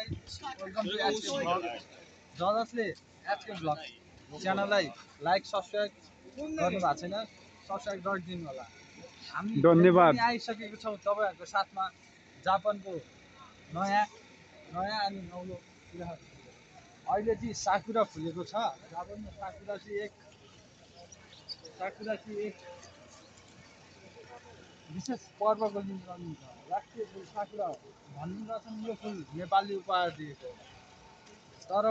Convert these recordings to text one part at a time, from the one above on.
Welcome to HK blog. जसले HK blog च्यानललाई like subscribe गर्नु भएको छैन सब्सक्राइब गरिदिनु होला। हामी धन्यवाद। आइसकेको छौँ तपाईँहरूको साथमा जापानको नयाँ अनि नौलो कुराहरू। अहिले चाहिँ साकुरा फुलेको छ जापानमा। साकुरा चाहिँ एक विशेष पर्वको दिन मनाइन्छ। राष्ट्रिय फुल साकुरा भन्ने रहेछन् यो फुल नेपालले उपहार दिएको। तर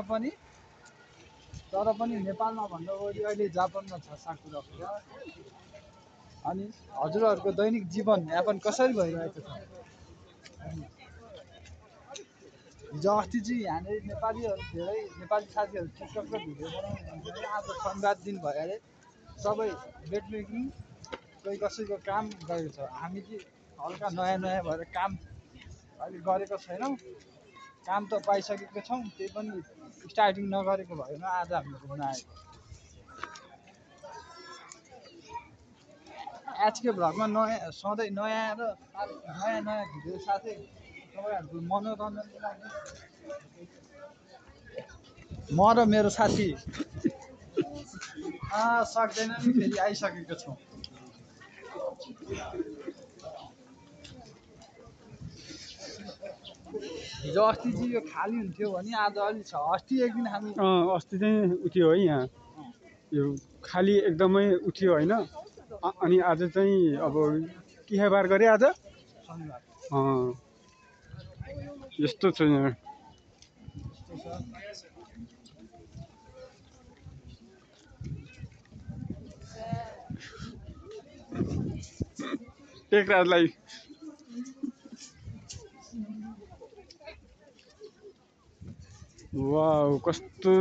पनि नेपालमा भन्दा बढी अहिले जापानमा छ साकुरा फुल। अनि हजुरहरूको दैनिक जीवन यापन कसरी भइरहेको छ? हिजो अस्ति चाहिँ यहाँनिर नेपालीहरू धेरै नेपाली साथीहरू टिकटक र भिडियो बनाउनुहुन्छ। आज शनिबार दिन भयो अरे सबै बेडमेकिङ कोही कसैको काम गरेको छ। हामी चाहिँ हल्का नयाँ भएर काम अहिले गरेको छैनौँ। काम त पाइसकेको छौँ, त्यही पनि स्टार्टिङ नगरेको भएन। आज हामी घुम्न आएको। एचके भ्लगमा सधैँ नयाँ भिडियो साथै तपाईँहरूको मनोरञ्जनको लागि म र मेरो साथी सक्दैन नि फेरि आइसकेको छौँ। हिजो अस्ति चाहिँ यो खाली हुन्थ्यो भने आज अलि छ। अस्ति एक दिन हामी अस्ति चाहिँ उठ्यो है यहाँ यो खाली एकदमै उठ्यो होइन। अनि आज चाहिँ अब के बार गरे आज शनिबार यस्तो छ यहाँ। टेकराजलाई वाउ कस्तो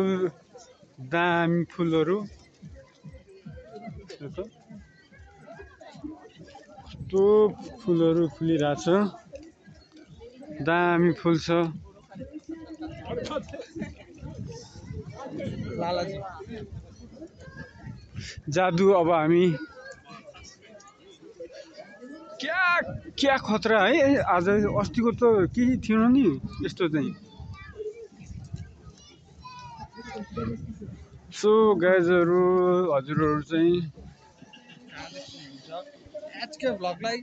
दामी फुलहरू। कस्तो फुलहरू फुलिरहेछ, दामी फुल छ। लालाजी जादु अब हामी क्या खतरा है। आज अस्तिको त केही थिएन नि यस्तो चाहिँ। सो गाइजहरू हजुरहरू चाहिँ एचके भ्लगलाई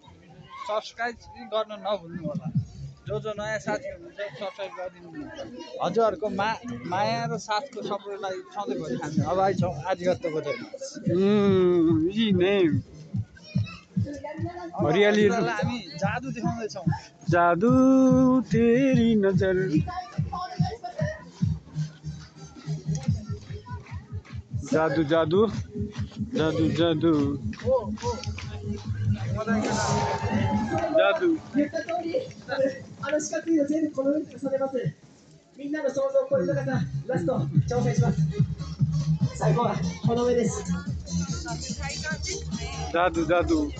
सब्सक्राइब गर्न नभुल्नु होला। जो नयाँ साथी हुनुहुन्छ सब्सक्राइब गरिदिनु। हजुरहरूको माया र साथको सपोर्टलाई सधैँभरि हामी अभाइ छौँ। आज गत्तको चाहिँ हरियाली हामी जादु देखाउँदैछौँ। जादू तेरी नजर जादू जादू जादू जादू जादू 四角いの全部この上に重ねます。みんなの想像を超えた方、ラスト挑戦します。最後はこの上です。जादू जादू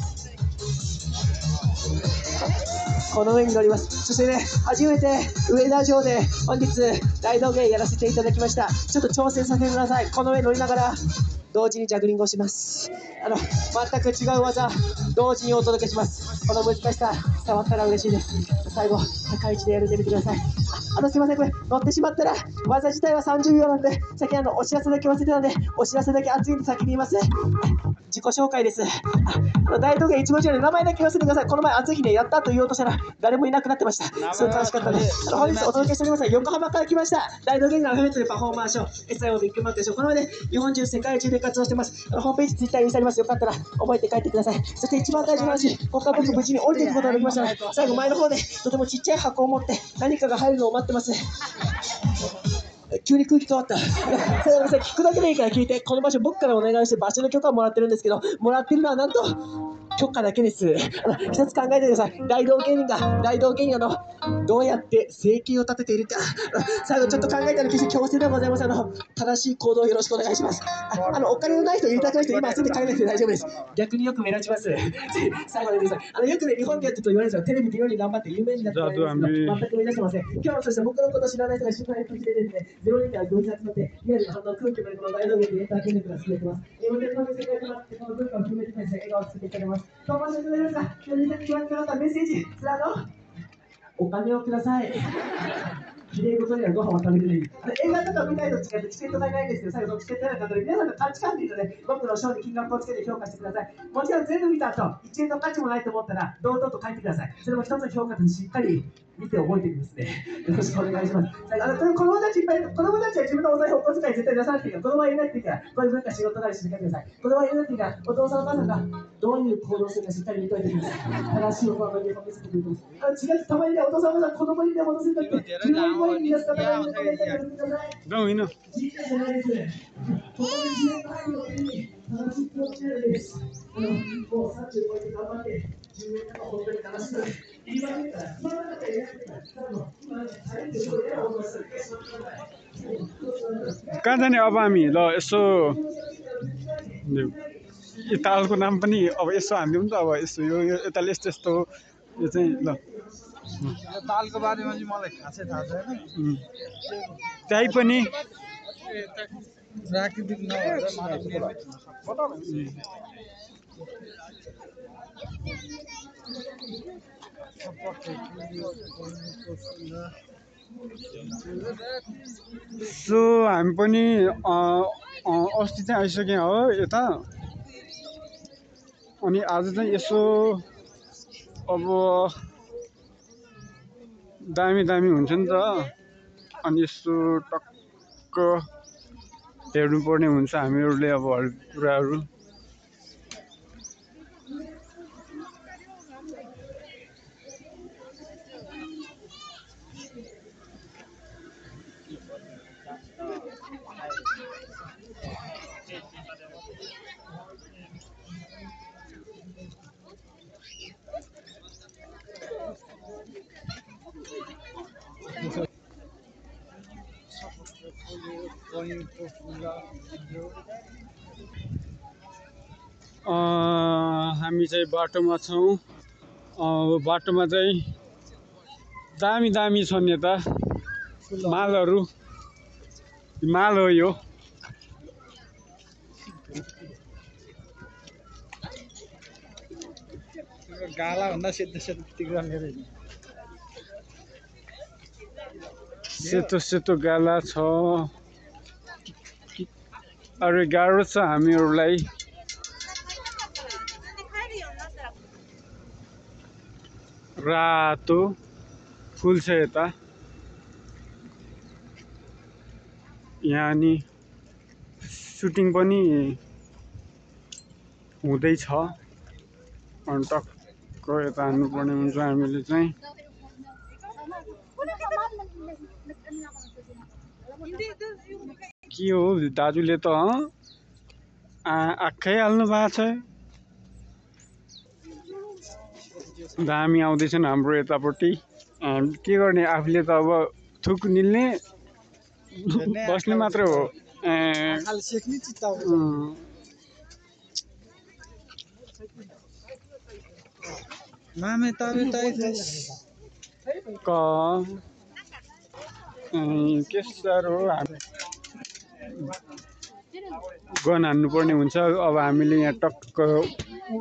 この上に乗ります。そしてね、初めて上田城で本日大道芸やらせていただきました。ちょっと挑戦させてください。この上に乗りながら同時にジャグリングをします。全く違う技同時にお届けします。この難しさ伝わったら嬉しいです。最後高い位置でやるんでみてください。すいません、これ乗ってしまったら技自体は30秒なんで、先にお知らせだけ忘れてたので、お知らせだけ熱いんで先に言います。自己紹介です。大道芸一文字より名前だけ言わせてください。この前暑い日でやったと言おうとしたら誰もいなくなってました。すごい楽しかったです。本日お届けしております横浜から来ました大道芸人のアルファベットでパフォーマーショー SIO ビッグマックでしょ。この前で日本中世界中で活動してます。ホームページツイッターにしてあります。よかったら覚えて帰ってください。そして一番大事な話、ここから僕無事に降りていくことができましたので、最後前の方でとてもちっちゃい箱を持って何かが入るのを待ってます。急に空気変わった。聞くだけでいいから聞いて。この場所僕からお願いして場所の許可をもらってるんですけど、もらってるのはなんと許可だけです。一つ考えてください。大道芸人どうやって生計を立てているか。最後ちょっと考えたら決して強制ではございません。正しい行動をよろしくお願いします。お金のない人、入れたくない人、今すぐ帰らなくて大丈夫です。逆によく目立ちます。最後にください。よくね、日本でやってると言われるんですよ。テレビでより頑張って有名になってるんですけど、全く目指してません。今日はそして僕のこと知らない人が心配してですね、0人から行事集まって、リアルな空気をこの大道芸でエンターテインメントが進めてます。本当にこの世界となって、この文化を決めてですね、笑顔を作っていただきます。どうもありがとうございました。今日みんなに決まってもらったメッセージ、スラードお金をください。英語とにはご飯を食べている。映画とか見たいと違ってチケット代ないですけど、最後のチケット代なので、皆さんの価値観でいいので、僕のショーに金額をつけて評価してください。もちろん全部見た後、1円の価値もないと思ったら、堂々と書いてください。それも一つの評価としっかり見て覚えてくんですね。よろしくお願いします。子供たちいっぱい、子供たちは自分のお財布、お小遣い絶対出さなくていいから、子供は入れなくていいから、こういう文化仕事なりしてください。子供は入れなくていいから、お父さんお母さんがどういう行動するかしっかり見といてください。正しいお金を見せてくれます。違う、たまにね、お父さんお母さん子供にね、戻せるとき、自分の声に出す方がいいので、ください。जाउँ होइनじゃないです。ここで自分の愛の手に正しい気持ちです。もう30超えて頑張って、10年間本当に悲しいので、今だったら、今だったらやってたら、今ね、チャレンジすることをお願いします。कहाँ जाने अब हामी ल यसो यो तालको नाम पनि अब यसो हानिदिउँ नि त अब यसो यो यताले यस्तो यस्तो यो चाहिँ ल यो तालको बारेमा चाहिँ मलाई खासै थाहा छैन। त्यही पनि प्राकृतिक नभएर मानव निर्मित हुन सो हामी पनि अस्ति चाहिँ आइसक्यौँ हो यता अनि आज चाहिँ यसो अब दामी दामी हुन्छ नि त अनि यसो टक्क हेर्नुपर्ने हुन्छ हामीहरूले अब हरेक कुराहरू हामी चाहिँ बाटोमा छौँ। बाटोमा चाहिँ दामी दामी छन् यता मालहरू माल हो यो गाला भन्दा सेतो सेतो तिग्राले सेतो सेतो गाला छ। अरे गाह्रो छ हामीहरूलाई रातो फुल छ यता यहाँ नि सुटिङ पनि हुँदैछ अनि टक्क यता हान्नुपर्ने हुन्छ हामीले चाहिँ के हो दाजुले त आँखै हाल्नु भएको छ दामी आउँदैछन् हाम्रो यतापट्टि के गर्ने आफूले त अब थुक निल्ने बस्ने मात्र हो मामे ताबे ताई के साह्रो गन हान्नुपर्ने हुन्छ अब हामीले यहाँ टक्क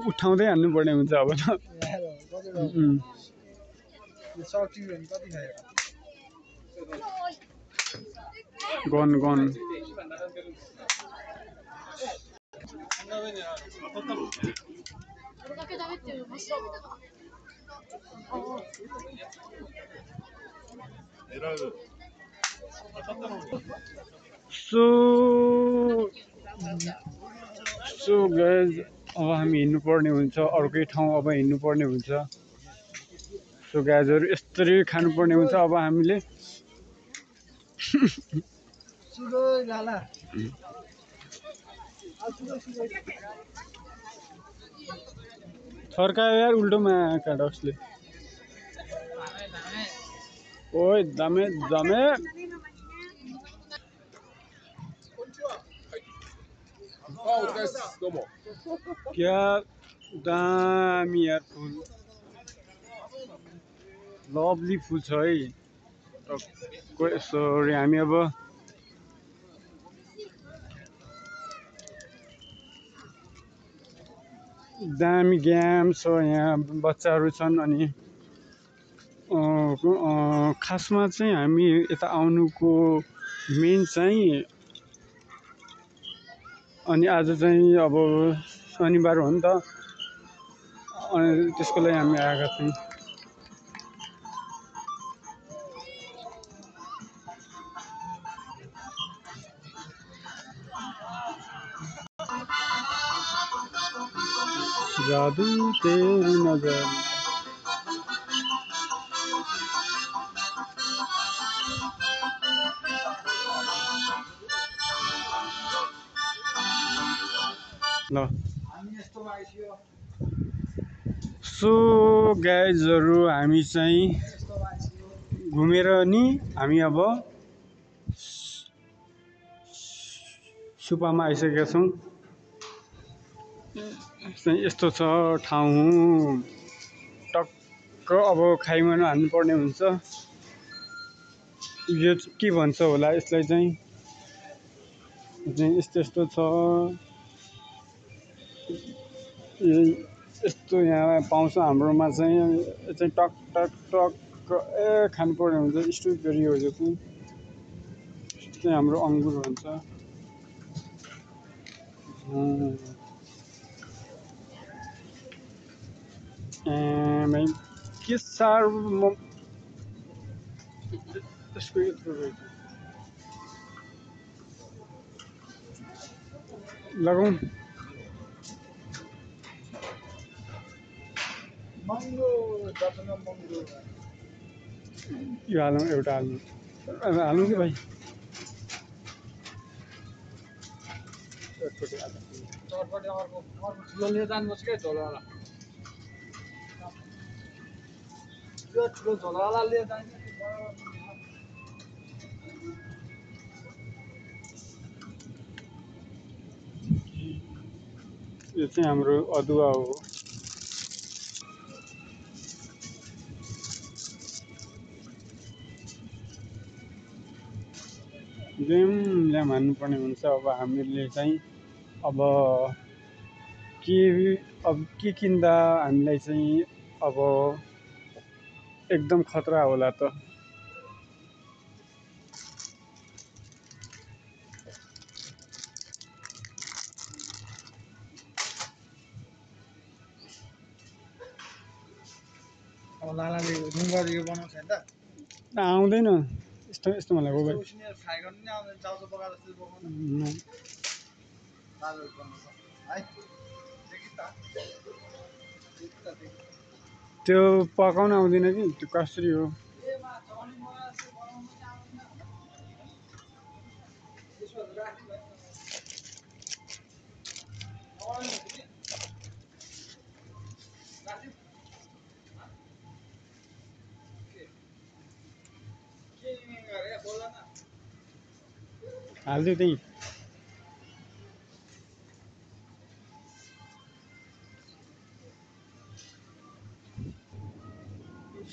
उठाउँदै हान्नुपर्ने हुन्छ अब त गन गन सो गाइज अब हामी हिँड्नुपर्ने हुन्छ अर्कै ठाउँ अब हिँड्नुपर्ने हुन्छ सो गाइजहरू यस्तरी खानुपर्ने हुन्छ अब हामीले थर्कायो यार उल्टोमा काटक्सले ओइ दामे दामे क्या दामी यार फुल लभली फुल छ है टक्क सरी हामी अब दामी गेम छ यहाँ बच्चाहरू छन् अनि खासमा चाहिँ हामी यता आउनुको मेन चाहिँ अनि आज चाहिँ अब शनिबार हो नि त अनि त्यसको लागि हामी आएका छौँ। जादू तेरी नजर ल सो गाइजहरू हामी चाहिँ घुमेर नि हामी अब सुपामा आइसकेका छौँ। चाहिँ यस्तो छ ठाउँ टक्क अब खाइमान हाल्नुपर्ने हुन्छ। यो के भन्छ होला यसलाई चाहिँ यस्तो यस्तो छ यस्तो यहाँ पाउँछ हाम्रोमा चाहिँ टक टक टक खानुपर्ने हुन्छ। स्ट्रबेरी हो यो चाहिँ हाम्रो अङ्गुर भन्छ। के साह्रो त्यसको यत्रो रहेछ लगाउँ यो हालौँ एउटा हालौँ कि भाइ ठुलो लिएर जानुपर्छ क्या झोलावाला त्यो ठुलो झोलावाला लिएर जान्छ। यो चाहिँ हाम्रो अदुवा हो। ल्याम हान्नुपर्ने हुन्छ। अब हामीले चाहिँ अब के किन्दा हामीलाई चाहिँ अब एकदम खतरा होला त। लालाले ढुङ्गाहरू यो बनाउँछ नि त आउँदैन यस्तो यस्तो मलाई हो भाइ फ्राई गर्नु नि आउँदैन चाउचाउ पकाएर जस्तो पकाउनु है त्यो पकाउन आउँदैन कि त्यो कसरी हो हालिदियो त्यही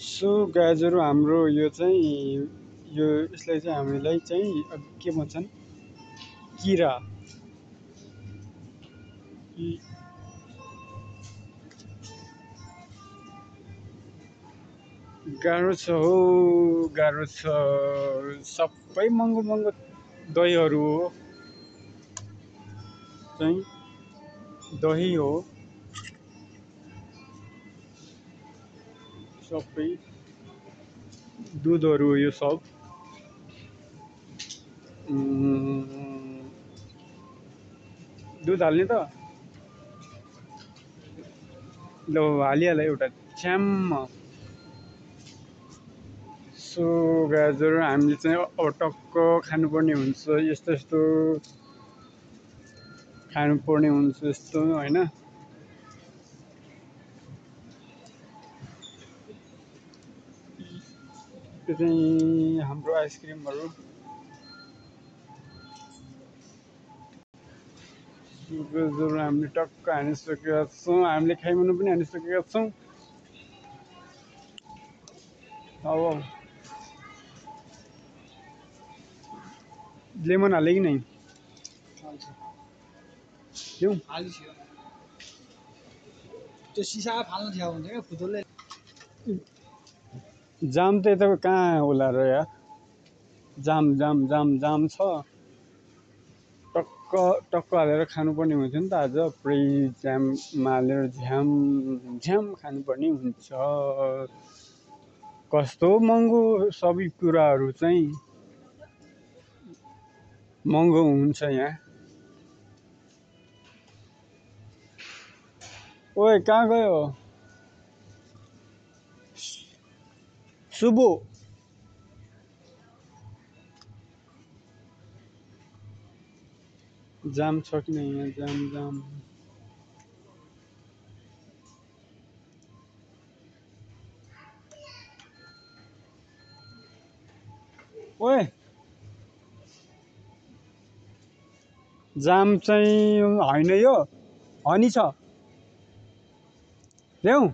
सो गाजरहरू हाम्रो यो चाहिँ यो यसलाई चाहिँ हामीलाई चाहिँ के भन्छन् किरा गाह्रो छ हो गाह्रो छ। सबै महँगो महँगो दहीहरू हो चाहिँ दही हो सबै दुधहरू हो यो सब दुध हाल्ने त ल हालिहाल्यो एउटा च्याम्म। सो गाजर हामीले चाहिँ अब टक्क खानुपर्ने हुन्छ यस्तो यस्तो खानुपर्ने हुन्छ यस्तो होइन। त्यो चाहिँ हाम्रो आइसक्रिमहरू गाजर हामीले टक्क हानिसकेका छौँ। हामीले खाइमानु पनि हानिसकेका छौँ। अब लेमन हाले कि नै क्यों त्यो सिसा फाल्न थियो हुन्छ क्या फुतुलले जाम त यता कहाँ होला र यार जाम जाम जाम जाम छ टक्क टक्क हालेर खानुपर्ने हुन्छ नि त आज पुरै जाममा हालेर झ्याम झ्याम खानुपर्ने हुन्छ कस्तो महँगो सबै कुराहरू चाहिँ महँगो हुन्छ यहाँ ओए कहाँ गयो सुबु जाम छ कि नहीं यहाँ जाम जाम ओए जाम चाहिँ होइन यो हनी छ ल्याऊ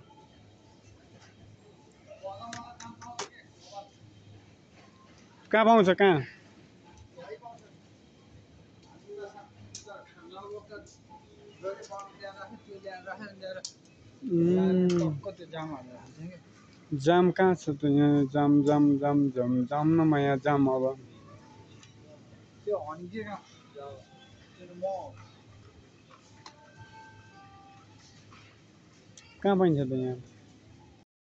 कहाँ पाउँछ कहाँ जाम कहाँ छ त यहाँ जाम जाम जाम जाम जाम न यहाँ जाम अब कहाँ पाइन्छ त यहाँ